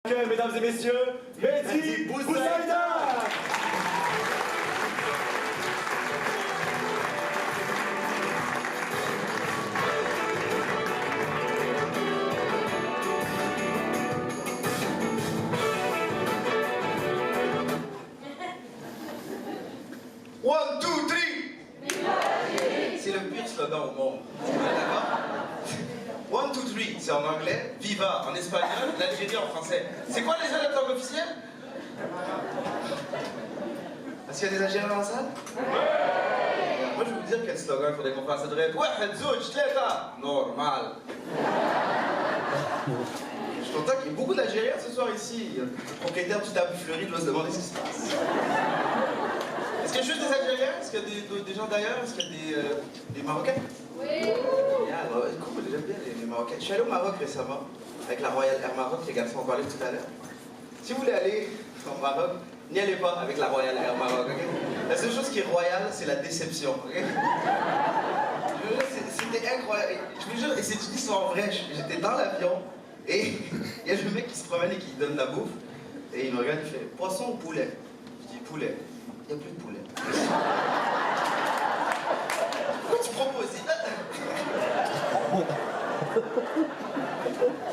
Mesdames et messieurs, Mehdi Boussaïda. One, two, three. C'est le pire slogan au monde. One, two, three, c'est en anglais. Viva en espagnol, l'Algérie en français. C'est quoi les autres langues officielles? Est-ce qu'il y a des Algériens dans la salle? Moi, je vais vous dire quel slogan il faudrait qu'on fasse. Ça devrait être واحد زوج ثلاثة. Normal. Je suis content qu'il y ait beaucoup d'Algériens ce soir ici. Le propriétaire du table fleuri doit se demander ce qui se passe. Est-ce qu'il y a juste des Algériens? Est-ce qu'il y a des gens d'ailleurs? Est-ce qu'il y a des Marocains? Oui. Yeah, ouais, cool, j'aime bien les Marocains. Je suis allé au Maroc récemment, avec la Royal Air Maroc, les garçons en parlaient tout à l'heure. Si vous voulez aller au Maroc, n'y allez pas avec la Royal Air Maroc, ok? La seule chose qui est royale, c'est la déception, ok? Je vous jure, c'était incroyable. Je vous jure, et c'est une histoire vraie. J'étais dans l'avion, et il y a le mec qui se promène et qui donne la bouffe, et il me regarde, il fait « Poisson ou poulet ?» Je dis « Poulet ». Il n'y a plus de poulet. Pourquoi tu proposes? Je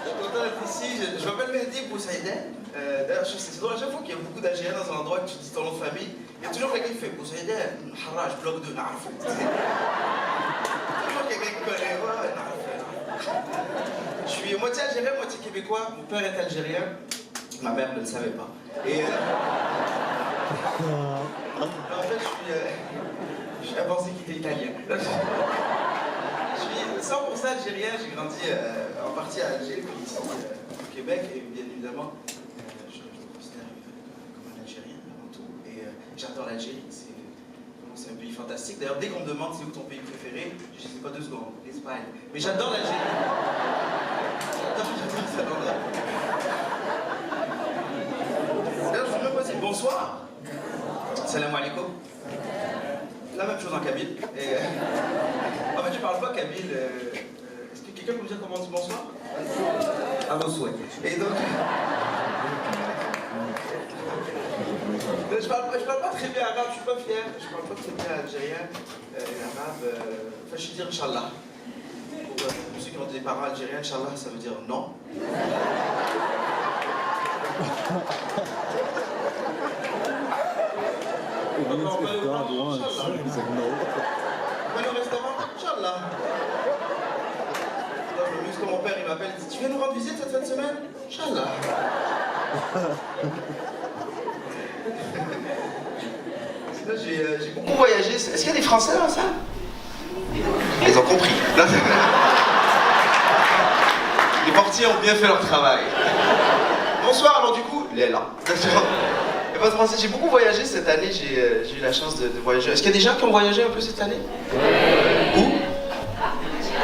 suis content d'être ici. Je m'appelle Mehdi Boussaïda. D'ailleurs, c'est drôle, à chaque fois qu'il y a beaucoup d'Algériens dans un endroit que tu dis ton nom de famille, il y a toujours quelqu'un qui fait Boussaïda, Harraj, bloc de Narf. Toujours quelqu'un qui connaît. Je suis moitié algérien, moitié québécois. Mon père est algérien. Ma mère ne le savait pas. Et. En fait, je suis avancé qu'il était italien. Je suis 100% algérien, j'ai grandi en partie à Alger, puis ici au Québec, et bien évidemment, je me considère comme un Algérien avant tout, et j'adore l'Algérie, c'est un pays fantastique. D'ailleurs, dès qu'on me demande c'est où ton pays préféré, je ne sais pas 2 secondes, l'Espagne. Mais j'adore l'Algérie. J'adore cet endroit. D'ailleurs, je veux me poser bonsoir. Salam alaikum. La même chose en kabyle. Et, en fait, je parle pas kabyle. Est-ce que quelqu'un peut me dire comment on dit bonsoir? À vos souhaits. Et donc. Je parle pas très bien arabe, je suis pas fier. Je parle pas très bien algérien et arabe. Enfin, je vais dire Inch'Allah. Pour ceux qui ont des parents algériens, Inch'Allah, ça veut dire non. It means if God wants, he's like, no. On va au restaurant, Inch'Allah. Je m'amuse quand mon père il m'appelle, il dit tu viens nous rendre visite cette fin de semaine? Inch'Allah. Sinon j'ai beaucoup voyagé. Est-ce qu'il y a des Français dans la salle? Ils ont compris. Les portiers ont bien fait leur travail. Bonsoir, alors du coup, il est là. J'ai beaucoup voyagé cette année, j'ai eu la chance de voyager. Est-ce qu'il y a des gens qui ont voyagé un peu cette année? Où?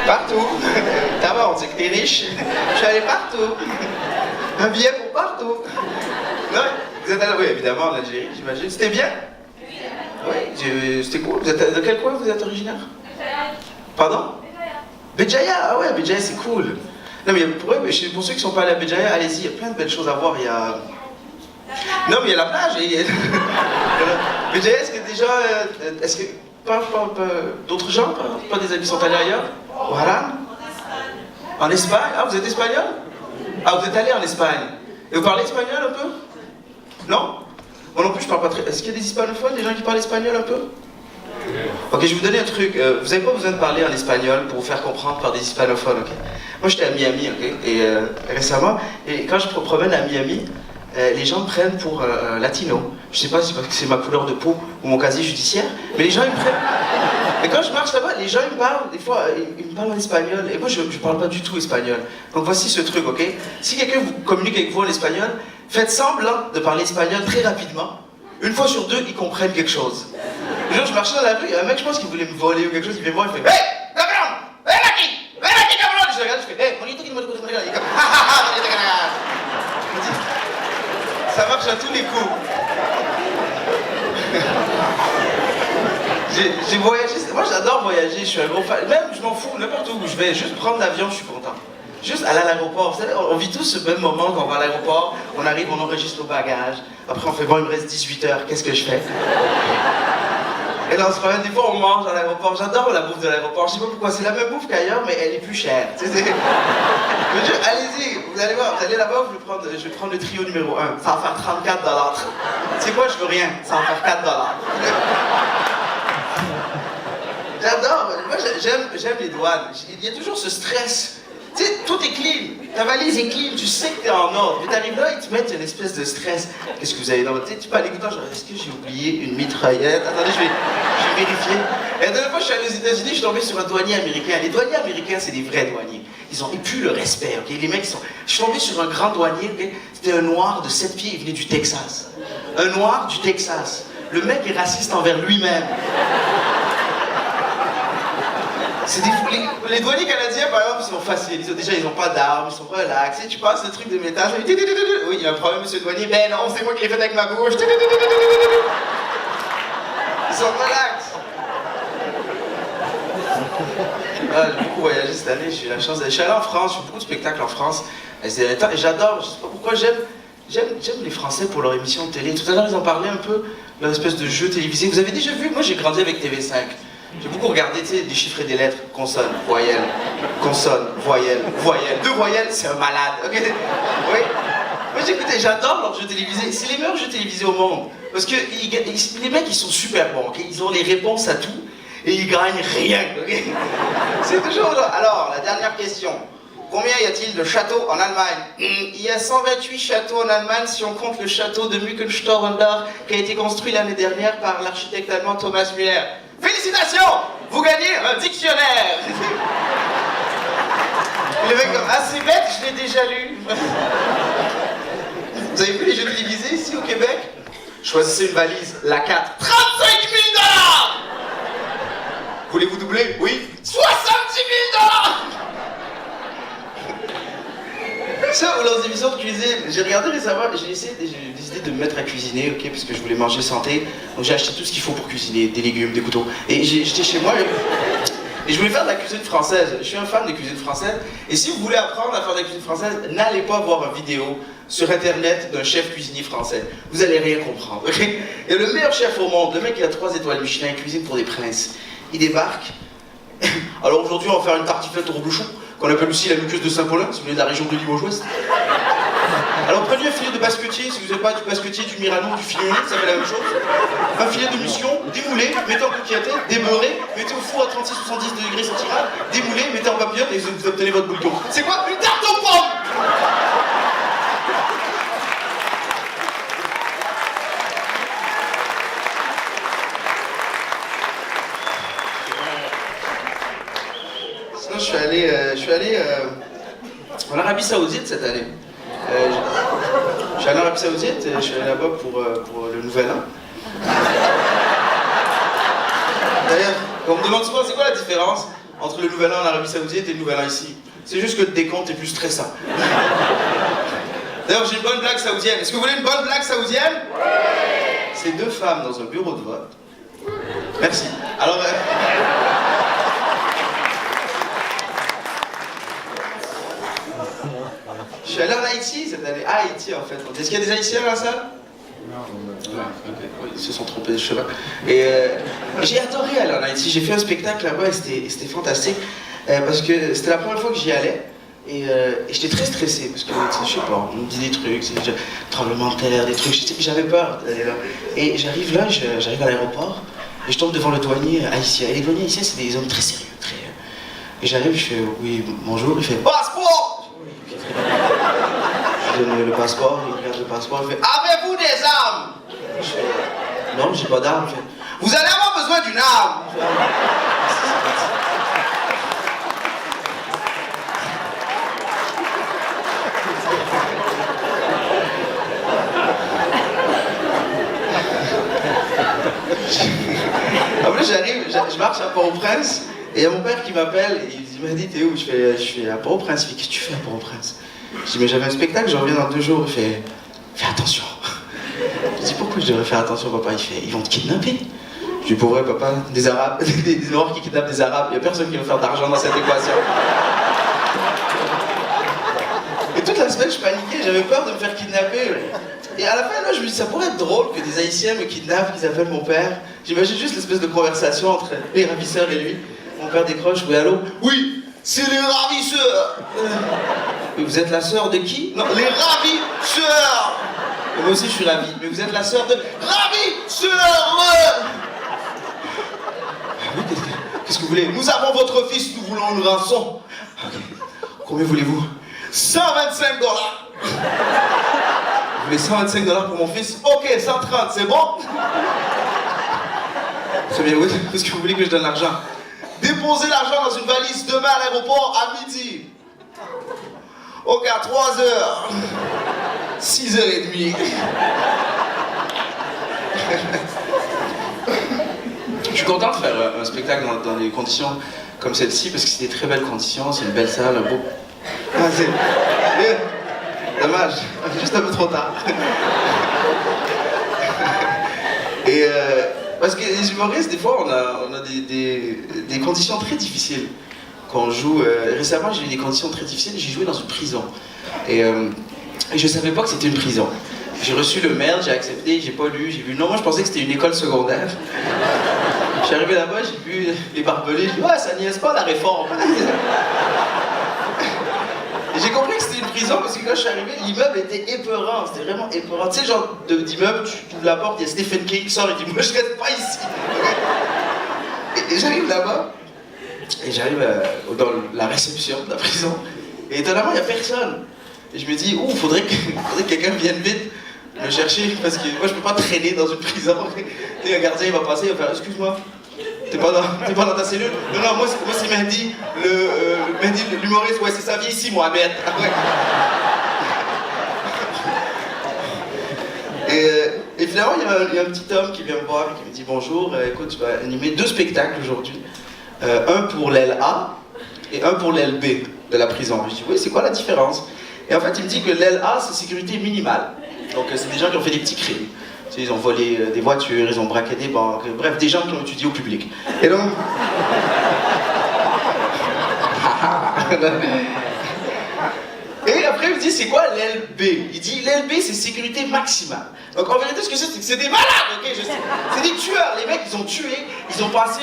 Partout. D'abord, on sait que t'es riche. Je suis allé partout. Un billet pour partout. Non, vous êtes allé, oui, évidemment, en Algérie, j'imagine. C'était bien? Oui, c'était cool. Vous êtes, de quel coin vous êtes originaire? Pardon? Béjaïa. Ah ouais, Béjaïa, c'est cool. Non, mais pour ceux qui ne sont pas allés à Béjaïa, allez-y, il y a plein de belles choses à voir. Il y a... Non, mais il y a la plage. Mais déjà, est-ce que est-ce que pas d'autres gens, pas des amis qui sont allés ailleurs? Voilà. En Espagne? Ah, vous êtes espagnol? Ah, vous êtes allé en Espagne. Et vous parlez espagnol un peu? Non? Moi non plus, je parle pas très. Est-ce qu'il y a des hispanophones, des gens qui parlent espagnol un peu? Ok, je vais vous donner un truc. Vous n'avez pas besoin de parler en espagnol pour vous faire comprendre par des hispanophones, ok? Moi, j'étais à Miami, ok? Et récemment, et quand je me promène à Miami, les gens me prennent pour latino. Je sais pas si c'est parce que c'est ma couleur de peau ou mon casier judiciaire, mais les gens ils me prennent. Et quand je marche là-bas, les gens ils me parlent, des fois ils me parlent en espagnol, et moi je parle pas du tout espagnol. Donc voici ce truc, ok? Si quelqu'un vous communique avec vous en espagnol, faites semblant de parler espagnol très rapidement. Une fois sur 2, ils comprennent quelque chose. Le jour je marchais dans la rue, il y a un mec, je pense qu'il voulait me voler ou quelque chose, il vient me voir, il fait hey, cabrón, ven aquí, cabrón! Je regarde, je fais hey, bonito, il est comme ça marche à tous les coups. J'ai voyagé, moi j'adore voyager, je suis un gros fan. Même je m'en fous, n'importe où je vais, juste prendre l'avion, je suis content. Juste aller à l'aéroport, vous savez, on vit tous ce même moment quand on va à l'aéroport, on arrive, on enregistre nos bagages, après on fait bon, il me reste 18 heures, qu'est-ce que je fais? Et là on se promène, des fois on mange à l'aéroport, j'adore la bouffe de l'aéroport, je sais pas pourquoi, c'est la même bouffe qu'ailleurs, mais elle est plus chère. Tu sais, allez-y, vous allez voir, vous allez là-bas, je vais prendre le trio numéro 1, ça va faire 34 $. Tu sais quoi, je veux rien, ça va faire 4 $. J'adore, moi j'aime les douanes, il y a toujours ce stress. Tu sais, tout est clean, ta valise est clean, tu sais que t'es en ordre, mais t'arrives là, ils te mettent une espèce de stress. Qu'est-ce que vous avez dans votre tête? Tu peux aller écouter, genre, est-ce que j'ai oublié une mitraillette? Attendez, je vais vérifier. Et la dernière fois que je suis allé aux États-Unis, je suis tombé sur un douanier américain. Les douaniers américains, c'est des vrais douaniers. Ils puent le respect, ok? Les mecs, je suis tombé sur un grand douanier, ok? C'était un noir de 7 pieds, il venait du Texas. Un noir du Texas. Le mec est raciste envers lui-même. C'est des fous. Les douaniers canadiens, par exemple, ils sont faciles. Ils n'ont pas d'armes, ils sont relax. Tu passes le truc de métal, ça fait... Oui, il y a un problème, monsieur le douanier. Ben non, c'est moi qui l'ai fait avec ma bouche. Ils sont relax. Ah, j'ai beaucoup voyagé cette année, j'ai eu la chance d'aller. Je suis allé en France, j'ai fait beaucoup de spectacles en France. Et j'adore, je sais pas pourquoi, j'aime les Français pour leur émission de télé. Tout à l'heure, ils en parlaient un peu, leur espèce de jeu télévisé. Vous avez déjà vu? Moi, j'ai grandi avec TV5. J'ai beaucoup regardé, tu sais, déchiffrer des lettres, consonne, voyelle, consonne, voyelle, voyelle. 2 voyelles, c'est un malade, ok? Oui. Moi j'écoutais, j'adore leurs jeux télévisés. C'est les meilleurs jeux télévisés au monde. Parce que les mecs, ils sont super bons, ok? Ils ont les réponses à tout et ils gagnent rien, ok? C'est toujours genre. Alors, la dernière question. Combien y a-t-il de châteaux en Allemagne? Il y a 128 châteaux en Allemagne si on compte le château de Mückenstaurenberg qui a été construit l'année dernière par l'architecte allemand Thomas Müller. Félicitations! Vous gagnez un dictionnaire! Le mec comme, ah c'est bête, je l'ai déjà lu. Vous avez vu les jeux télévisés ici au Québec? Choisissez une valise, la 4. 35 000 $! Voulez-vous doubler? Oui. 70 000 $! Ça, ou leurs émissions de cuisine, j'ai regardé récemment, j'ai décidé de me mettre à cuisiner, ok, parce que je voulais manger santé. Donc j'ai acheté tout ce qu'il faut pour cuisiner, des légumes, des couteaux. Et j'étais chez moi et je voulais faire de la cuisine française. Je suis un fan de cuisine française. Et si vous voulez apprendre à faire de la cuisine française, n'allez pas voir une vidéo sur internet d'un chef cuisinier français. Vous allez rien comprendre, ok? Il y a le meilleur chef au monde, le mec qui a 3 étoiles Michelin, il cuisine pour des princes. Il débarque. Alors aujourd'hui, on va faire une tartiflette au reblochon, qu'on appelle aussi la muqueuse de Saint-Paulin, si vous venez de la région de Limoges-Ouest. Alors prenez un filet de basquetier, si vous n'avez pas du basquetier, du Mirano, du filet, ça fait la même chose. Un filet de mission, démoulé, mettez en coquilleté, débeurré, mettez au four à 36-70 degrés centigrades, démoulé, mettez en papillote et vous obtenez votre bouillon. C'est quoi? Une tarte aux pommes! Sinon, je suis allé en Arabie Saoudite cette année. Je suis allé en Arabie Saoudite, je suis allé là-bas pour le Nouvel An. D'ailleurs, on me demande souvent c'est quoi la différence entre le Nouvel An en Arabie Saoudite et le Nouvel An ici. C'est juste que le décompte est plus stressant. D'ailleurs, j'ai une bonne blague saoudienne. Est-ce que vous voulez une bonne blague saoudienne? Oui. C'est 2 femmes dans un bureau de vote. Merci. Alors... je suis allé en Haïti cette année. Ah, Haïti en fait. Est-ce qu'il y a des Haïtiens dans la salle? Non. Okay. Ils se sont trompés de chemin. Et j'ai adoré aller en Haïti. J'ai fait un spectacle là-bas et c'était fantastique. Parce que c'était la première fois que j'y allais. Et j'étais très stressé parce que, je sais pas, on me dit des trucs, c'est tremblement de terre, des trucs. J'avais peur d'aller là. Et j'arrive là, j'arrive à l'aéroport et je tombe devant le douanier haïtien. Et les douaniers haïtiens, c'est des hommes très sérieux. Et j'arrive, je fais oui, bonjour. Il fait passeport! Je donne le passeport, il regarde le passeport, il fait avez-vous des armes? Je fais non, j'ai pas d'armes. Il fait vous allez avoir besoin d'une arme. Après j'arrive, je marche à Port-au-Prince et il y a mon père qui m'appelle et il m'a dit t'es où? Je fais à Port-au-Prince. Il fait qu'est-ce que tu fais à Port-au-Prince? Je dis mais j'avais un spectacle, je reviens dans 2 jours. Il fait fais attention. Je dis pourquoi je devrais faire attention papa? Il fait ils vont te kidnapper. Je dis pour vrai papa, des Arabes, des Noirs qui kidnappent des Arabes, il n'y a personne qui va faire d'argent dans cette équation. semaine, je paniquais, j'avais peur de me faire kidnapper. Et à la fin, là, je me dis, ça pourrait être drôle que des Haïtiens me kidnappent, qu'ils appellent mon père. J'imagine juste l'espèce de conversation entre les ravisseurs et lui. Mon père décroche, oui, allô? Oui, c'est les ravisseurs! Mais vous êtes la sœur de qui? Non, les ravisseurs! Et moi aussi, je suis ravi. Mais vous êtes la sœur de ravisseurs! Oui, qu'est-ce que vous voulez? Nous avons votre fils, nous voulons une rançon. Ok. Combien voulez-vous? 125 $. Vous voulez 125 $ pour mon fils? Ok, 130, c'est bon? Très bien, oui. Qu'est-ce que vous voulez que je donne l'argent? Déposez l'argent dans une valise demain à l'aéroport à midi. Ok, à 3h. 6h30. Je suis content de faire un spectacle dans des conditions comme celle-ci parce que c'est des très belles conditions, c'est une belle salle, un beau... Ah, c'est... Dommage, juste un peu trop tard. Et parce que les humoristes, des fois, on a des conditions très difficiles quand on joue. Récemment, j'ai eu des conditions très difficiles, j'ai joué dans une prison. Et je savais pas que c'était une prison. J'ai reçu le mail, j'ai accepté, j'ai pas lu, j'ai vu. Non, moi je pensais que c'était une école secondaire. Je suis arrivé là-bas, j'ai vu les barbelés, j'ai dit ouais, ça niaise pas la réforme. Et j'ai compris que c'était une prison parce que quand je suis arrivé, l'immeuble était épeurant, c'était vraiment épeurant. Tu sais, le genre d'immeuble, tu ouvres la porte, il y a Stephen King qui sort et dit moi je reste pas ici. Et j'arrive là-bas, et j'arrive dans la réception de la prison, et étonnamment, il n'y a personne. Et je me dis, faudrait que quelqu'un vienne vite me chercher parce que moi je peux pas traîner dans une prison. Et un gardien il va passer, il va faire excuse-moi, t'es pas dans ta cellule? Non, moi c'est Mehdi, Mehdi l'humoriste, ouais c'est ça, viens ici Mohamed. Et finalement il y a un petit homme qui vient me voir et qui me dit bonjour, écoute tu vas animer 2 spectacles aujourd'hui. Un pour l'aile A et un pour l'aile B de la prison. Je dis oui, c'est quoi la différence? Et en fait il me dit que l'aile A c'est sécurité minimale. Donc c'est des gens qui ont fait des petits crimes. Tu sais, ils ont volé des voitures, ils ont braqué des banques, bref, des gens qui ont étudié au public. Et donc... Et après il me dit c'est quoi l'aile B? Il dit l'aile B c'est sécurité maximale. Donc en vérité ce que c'est des malades, ok? C'est des tueurs, les mecs ils ont tué, ils ont passé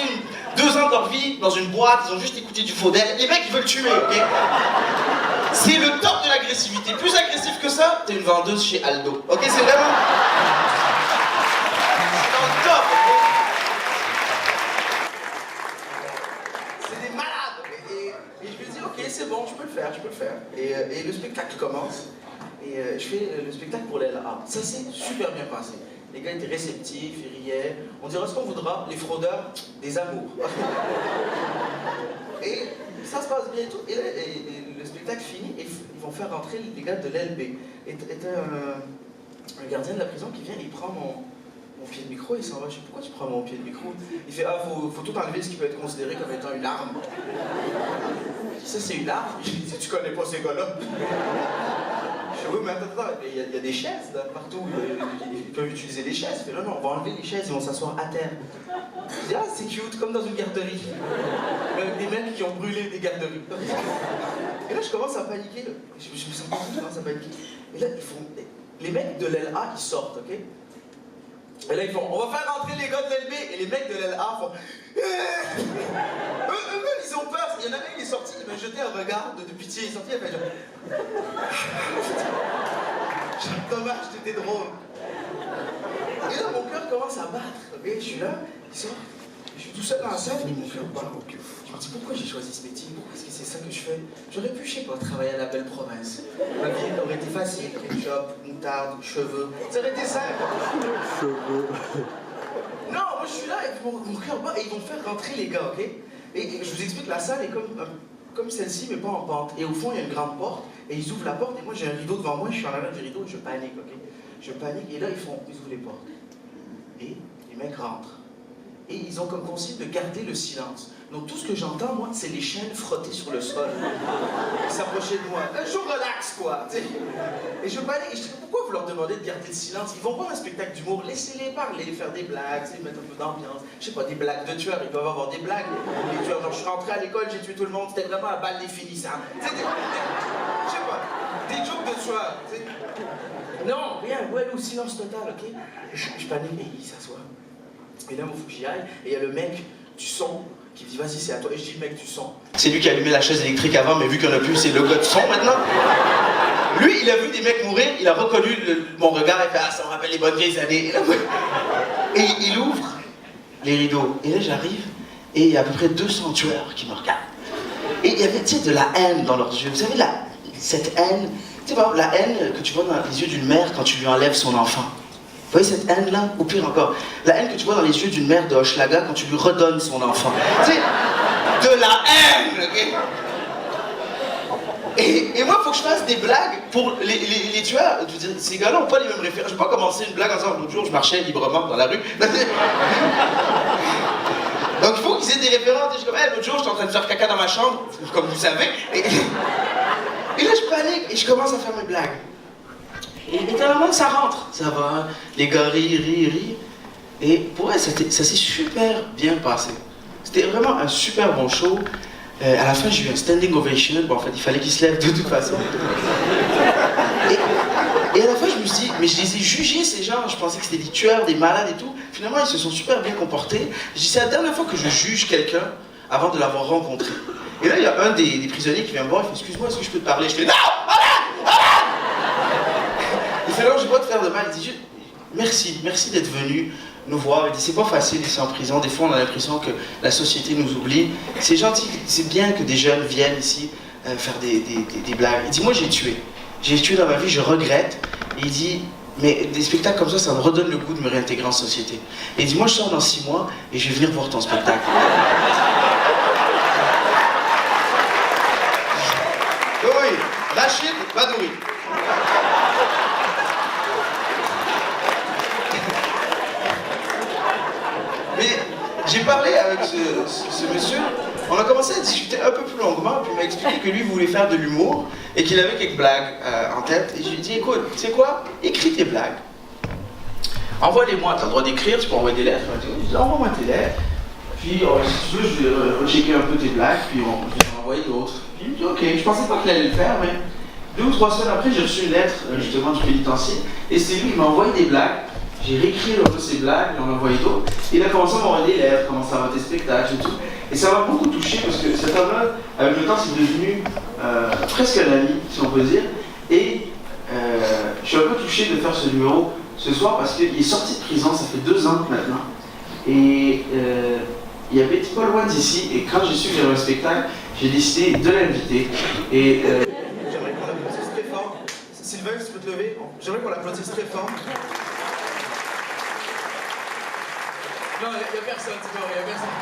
2 ans de leur vie dans une boîte, ils ont juste écouté du Faudel, les mecs ils veulent tuer, ok? C'est le top de l'agressivité. Plus agressif que ça, t'es une vendeuse chez Aldo. Ok, c'est vraiment... C'est dans le top, ok? C'est des malades, ok? Et je me dis, ok, c'est bon, je peux le faire. Et le spectacle commence. Et je fais le spectacle pour l'aile A. Ça s'est super bien passé. Les gars étaient réceptifs, ils riaient. On dira ce qu'on voudra, les fraudeurs, des amours. Et ça se passe bien et tout. Et le spectacle finit et ils vont faire rentrer les gars de l'LB. Et t'as un gardien de la prison qui vient et il prend mon pied de micro et il s'en va. Je sais pourquoi tu prends mon pied de micro? Il fait faut tout enlever ce qui peut être considéré comme étant une arme. Ça c'est une arme? Je dis tu connais pas ces gars-là? Je dis oui mais attends, il y a des chaises là, partout, ils peuvent utiliser des chaises. Il fait non, on va enlever les chaises, ils vont s'asseoir à terre. Je dis ah c'est cute, comme dans une garderie. Des mecs qui ont brûlé des garderies. Et là je commence à paniquer, là. Je me sens pas, je commence à paniquer. Et là les mecs de l'aile A ils sortent, ok? Et là ils font, on va faire rentrer les gars de l'aile B, et les mecs de l'aile A font... eux, ils ont peur, il y en a un qui est sorti, il m'a jeté un regard de pitié, il est sorti, il a fait genre... Dommage, c'était drôle. Et là mon cœur commence à battre, ok? Je suis là, il sort, je suis tout seul dans la salle, et mon cœur bat. Je me dis pourquoi j'ai choisi ce métier, pourquoi est-ce que c'est ça que je fais? J'aurais pu, je sais pas, travailler à la belle province. Ma vie aurait été facile, ketchup, moutarde, cheveux, ça aurait été simple. Cheveux. Non, moi je suis là et mon cœur bat et ils vont faire rentrer les gars, ok? Et je vous explique, la salle est comme celle-ci mais pas en pente. Et au fond il y a une grande porte et ils ouvrent la porte et moi j'ai un rideau devant moi, je suis en arrière du rideau et je panique, ok? Je panique et là ils ouvrent les portes. Et les mecs rentrent. Et ils ont comme consigne de garder le silence. Donc tout ce que j'entends, moi, c'est les chaînes frotter sur le sol. Ils s'approchaient de moi. Un jour relax, quoi. T'sais. Et je panique. Et je dis, pourquoi vous leur demandez de garder le silence? Ils vont voir un spectacle d'humour, laissez-les parler, faire des blagues, mettre un peu d'ambiance. Je sais pas, des blagues de tueurs, ils peuvent avoir des blagues. Les tueurs, genre, je suis rentré à l'école, j'ai tué tout le monde, c'était vraiment la balle définissante. Je sais pas. Des jokes de soir, tu sais. Non, rien, ouais, nous, silence total, ok? Je panique et il s'assoit. Et là, il faut que j'y aille. Et il y a le mec du son qui me dit, vas-y, c'est à toi. Et je dis, mec du son. C'est lui qui a allumé la chaise électrique avant, mais vu qu'il n'y en a plus, c'est le gars du son maintenant. Lui, il a vu des mecs mourir, il a reconnu mon regard, il fait, ah, ça me rappelle les bonnes vieilles années. Et il ouvre les rideaux. Et là, j'arrive, et il y a à peu près 200 tueurs qui me regardent. Et il y avait, tu sais, de la haine dans leurs yeux. Vous savez, cette haine, tu sais, par exemple, la haine que tu vois dans les yeux d'une mère quand tu lui enlèves son enfant. Vous voyez cette haine-là? Ou pire encore, la haine que tu vois dans les yeux d'une mère de Hochelaga quand tu lui redonnes son enfant. Tu sais, de la haine, ok? Et moi, il faut que je fasse des blagues pour les tueurs. Je veux dire, ces gars-là n'ont pas les mêmes références. Je ne vais pas commencer une blague en disant, l'autre jour, je marchais librement dans la rue. Donc il faut qu'ils aient des références. Je suis comme, hey, l'autre jour, j'étais en train de faire caca dans ma chambre, comme vous savez. Et là, je panique et je commence à faire mes blagues. Et étonnamment, ça rentre. Ça va, les gars rient. Et pour elle, ça s'est super bien passé. C'était vraiment un super bon show. À la fin, j'ai eu un standing ovation. Bon, en fait, il fallait qu'ils se lèvent de toute façon. Et à la fin, je me suis dit, mais je les ai jugés, ces gens. Je pensais que c'était des tueurs, des malades et tout. Finalement, ils se sont super bien comportés. Je dis, c'est la dernière fois que je juge quelqu'un avant de l'avoir rencontré. Et là, il y a un des prisonniers qui vient me voir. Il fait, excuse-moi, est-ce que je peux te parler? Je fais, non, voilà. Il fait, non, je vais pas te faire de mal. Il dit, merci d'être venu nous voir. Il dit, c'est pas facile ici en prison. Des fois, on a l'impression que la société nous oublie. C'est gentil, c'est bien que des jeunes viennent ici faire des blagues. Il dit, moi, j'ai tué dans ma vie, je regrette. Et il dit, mais des spectacles comme ça me redonne le goût de me réintégrer en société. Et il dit, moi, je sors dans 6 mois et je vais venir voir ton spectacle. Oui, Rachid Badouri. Mais j'ai parlé avec ce monsieur, on a commencé à discuter un peu plus longuement, puis il m'a expliqué que lui voulait faire de l'humour et qu'il avait quelques blagues en tête. Et je lui ai dit, écoute, tu sais quoi, écris tes blagues. Envoie-les-moi, tu as le droit d'écrire, tu peux envoyer des lettres. Je dis, envoie-moi tes lettres, puis si tu veux, je vais rechecker un peu tes blagues, puis je vais en envoyer d'autres. Puis il me dit, ok, je pensais pas qu'il allait le faire, mais 2 ou 3 semaines après, j'ai reçu une lettre justement du pénitencier, et c'est lui qui m'a envoyé des blagues. J'ai réécrit un peu ses blagues, j'en ai envoyé d'autres. Il a commencé à m'envoyer des lettres, comment ça va tes spectacles et tout. Et ça m'a beaucoup touché parce que cet homme-là, avec le temps, c'est devenu presque un ami, si on peut dire. Et je suis un peu touché de faire ce numéro ce soir parce qu'il est sorti de prison, ça fait 2 ans maintenant. Et il habite pas loin d'ici. Et quand j'ai su que j'avais un spectacle, j'ai décidé de l'inviter. Et j'aimerais qu'on l'applaudisse très fort. Sylvain, tu peux te lever? J'aimerais qu'on l'applaudisse très fort. Non, il n'y a personne, c'est pas vrai, il n'y a personne.